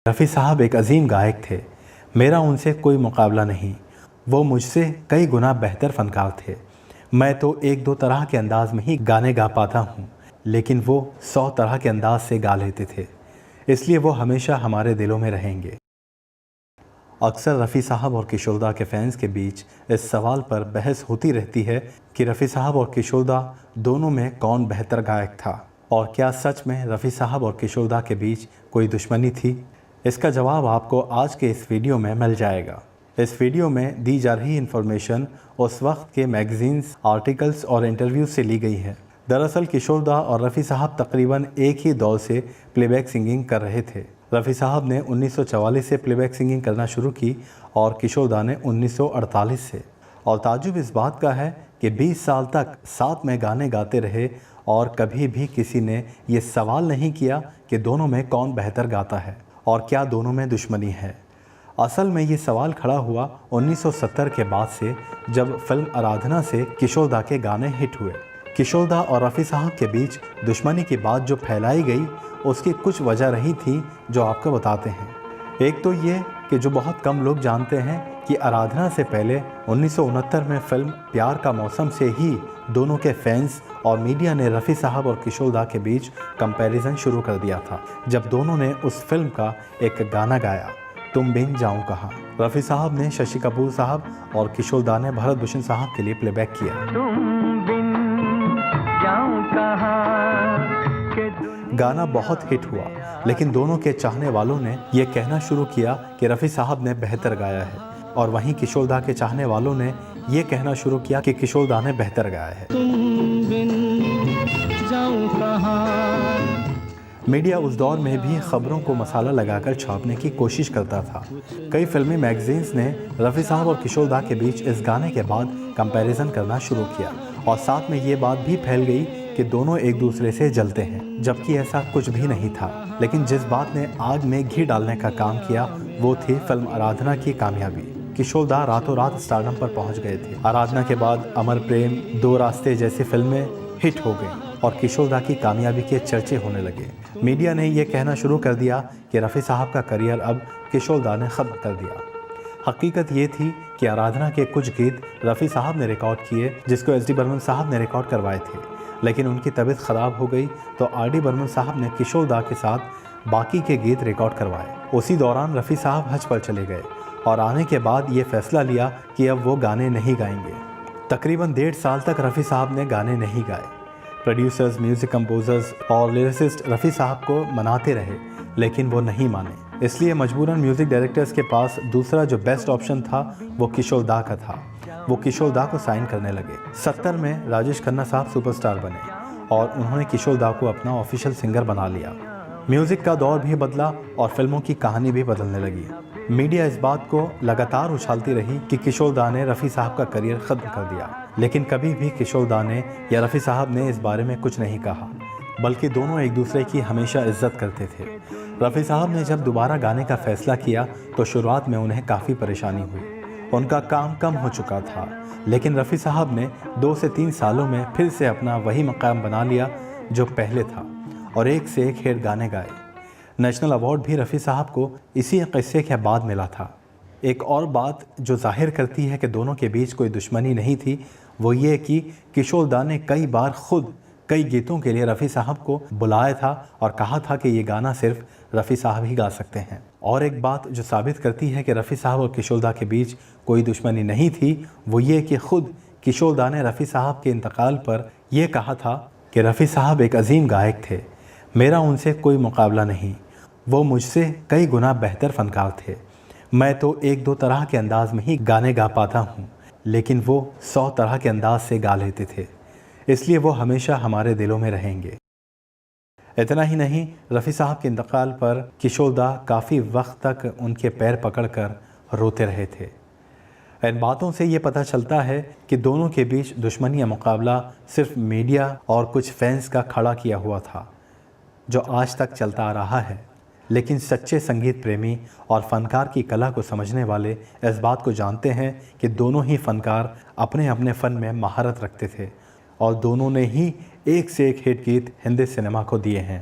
रफ़ी साहब एक अजीम गायक थे, मेरा उनसे कोई मुकाबला नहीं। वो मुझसे कई गुना बेहतर फ़नकार थे। मैं तो एक दो तरह के अंदाज़ में ही गाने गा पाता हूँ, लेकिन वो 100 तरह के अंदाज़ से गा लेते थे, इसलिए वो हमेशा हमारे दिलों में रहेंगे। अक्सर रफ़ी साहब और किशोरदा के फैंस के बीच इस सवाल पर बहस होती रहती है कि रफ़ी साहब और किशोरदा दोनों में कौन बेहतर गायक था, और क्या सच में रफ़ी साहब और किशोरदा के बीच कोई दुश्मनी थी। इसका जवाब आपको आज के इस वीडियो में मिल जाएगा। इस वीडियो में दी जा रही इन्फॉर्मेशन उस वक्त के मैगज़ीन्स, आर्टिकल्स और इंटरव्यूज़ से ली गई है। दरअसल किशोरदा और रफ़ी साहब तकरीबन एक ही दौर से प्लेबैक सिंगिंग कर रहे थे। रफ़ी साहब ने 1944 से प्लेबैक सिंगिंग करना शुरू की और किशोरदा ने 1948 से। और ताज्जुब इस बात का है कि 20 साल तक साथ में गाने गाते रहे और कभी भी किसी ने ये सवाल नहीं किया कि दोनों में कौन बेहतर गाता है और क्या दोनों में दुश्मनी है। असल में ये सवाल खड़ा हुआ 1970 के बाद से, जब फिल्म आराधना से किशोरदा के गाने हिट हुए। किशोरदा और रफ़ी साहब के बीच दुश्मनी की बात जो फैलाई गई, उसकी कुछ वजह रही थी जो आपको बताते हैं। एक तो ये कि जो बहुत कम लोग जानते हैं कि आराधना से पहले 1969 में फिल्म प्यार का मौसम से ही दोनों के फैंस और मीडिया ने रफ़ी साहब और किशोरदा के बीच कंपैरिजन शुरू कर दिया था, जब दोनों ने उस फिल्म का एक गाना गाया, तुम बिन जाऊं कहाँ। रफ़ी साहब ने शशि कपूर साहब और किशोरदा ने भरत भूषण साहब के लिए प्लेबैक किया। तुम बिन जाऊं कहाँ। गाना बहुत हिट हुआ, लेकिन दोनों के चाहने वालों ने यह कहना शुरू किया कि रफ़ी साहब ने बेहतर गाया है, और वहीं किशोरदा के चाहने वालों ने यह कहना शुरू किया कि किशोरदा ने बेहतर गाया है। तुम बिन जाऊं कहाँ। मीडिया उस दौर में भी खबरों को मसाला लगाकर छापने की कोशिश करता था। कई फिल्मी मैगजीन्स ने रफ़ी साहब और किशोरदा के बीच इस गाने के बाद कंपैरिजन करना शुरू किया, और साथ में ये बात भी फैल गई कि दोनों एक दूसरे से जलते हैं, जबकि ऐसा कुछ भी नहीं था। लेकिन जिस बात ने आग में घी डालने का काम किया, वो थी फिल्म आराधना की कामयाबी। किशोरदा रातों रात स्टारडम पर पहुंच गए थे। आराधना के बाद अमर प्रेम, दो रास्ते जैसी फिल्में हिट हो गईं और किशोरदा की कामयाबी के चर्चे होने लगे। मीडिया ने यह कहना शुरू कर दिया कि रफ़ी साहब का करियर अब किशोरदा ने ख़त्म कर दिया। हकीकत ये थी कि आराधना के कुछ गीत रफ़ी साहब ने रिकॉर्ड किए, जिसको एस डी बर्मन साहब ने रिकॉर्ड करवाए थे, लेकिन उनकी तबीयत ख़राब हो गई तो आर डी बर्मन साहब ने किशोरदा के साथ बाकी के गीत रिकॉर्ड करवाए। उसी दौरान रफ़ी साहब हज पर चले गए और आने के बाद ये फैसला लिया कि अब वो गाने नहीं गाएंगे। तकरीबन 1.5 साल तक रफ़ी साहब ने गाने नहीं गाए। प्रोड्यूसर्स, म्यूज़िक कंपोजर्स और लिरिसिस्ट रफ़ी साहब को मनाते रहे, लेकिन वो नहीं माने। इसलिए मजबूरन म्यूज़िक डायरेक्टर्स के पास दूसरा जो बेस्ट ऑप्शन था वो किशोरदा का था। वो किशोरदा को साइन करने लगे। 70 में राजेश खन्ना साहब सुपरस्टार बने और उन्होंने किशोरदा को अपना ऑफिशियल सिंगर बना लिया। म्यूज़िक का दौर भी बदला और फिल्मों की कहानी भी बदलने लगी। मीडिया इस बात को लगातार उछालती रही कि किशोरदा ने रफ़ी साहब का करियर ख़त्म कर दिया, लेकिन कभी भी किशोरदा ने या रफ़ी साहब ने इस बारे में कुछ नहीं कहा, बल्कि दोनों एक दूसरे की हमेशा इज्जत करते थे। रफ़ी साहब ने जब दोबारा गाने का फ़ैसला किया तो शुरुआत में उन्हें काफ़ी परेशानी हुई। उनका काम कम हो चुका था, लेकिन रफ़ी साहब ने 2 से 3 सालों में फिर से अपना वही मकाम बना लिया जो पहले था, और एक से एक हिट गाने गाए। नेशनल अवार्ड भी रफ़ी साहब को इसी किस्से के बाद मिला था। एक और बात जो जाहिर करती है कि दोनों के बीच कोई दुश्मनी नहीं थी, वो ये कि किशोरदा ने कई बार खुद कई गीतों के लिए रफ़ी साहब को बुलाया था और कहा था कि ये गाना सिर्फ रफ़ी साहब ही गा सकते हैं। और एक बात जो साबित करती है कि रफ़ी साहब और किशोरदा के बीच कोई दुश्मनी नहीं थी, वो ये कि खुद किशोरदा ने रफ़ी साहब के इंतकाल पर यह कहा था कि रफ़ी साहब एक अजीम गायक थे, मेरा उनसे कोई मुकाबला नहीं। वो मुझसे कई गुना बेहतर फ़नकार थे। मैं तो एक दो तरह के अंदाज़ में ही गाने गा पाता हूँ, लेकिन वो 100 तरह के अंदाज़ से गा लेते थे, इसलिए वो हमेशा हमारे दिलों में रहेंगे। इतना ही नहीं, रफ़ी साहब के इंतकाल पर किशोरदा काफ़ी वक्त तक उनके पैर पकड़कर रोते रहे थे। इन बातों से ये पता चलता है कि दोनों के बीच दुश्मनी या मुकाबला सिर्फ मीडिया और कुछ फैंस का खड़ा किया हुआ था, जो आज तक चलता आ रहा है। लेकिन सच्चे संगीत प्रेमी और फ़नकार की कला को समझने वाले इस बात को जानते हैं कि दोनों ही फ़नकार अपने अपने फ़न में महारत रखते थे और दोनों ने ही एक से एक हिट गीत हिंदी सिनेमा को दिए हैं।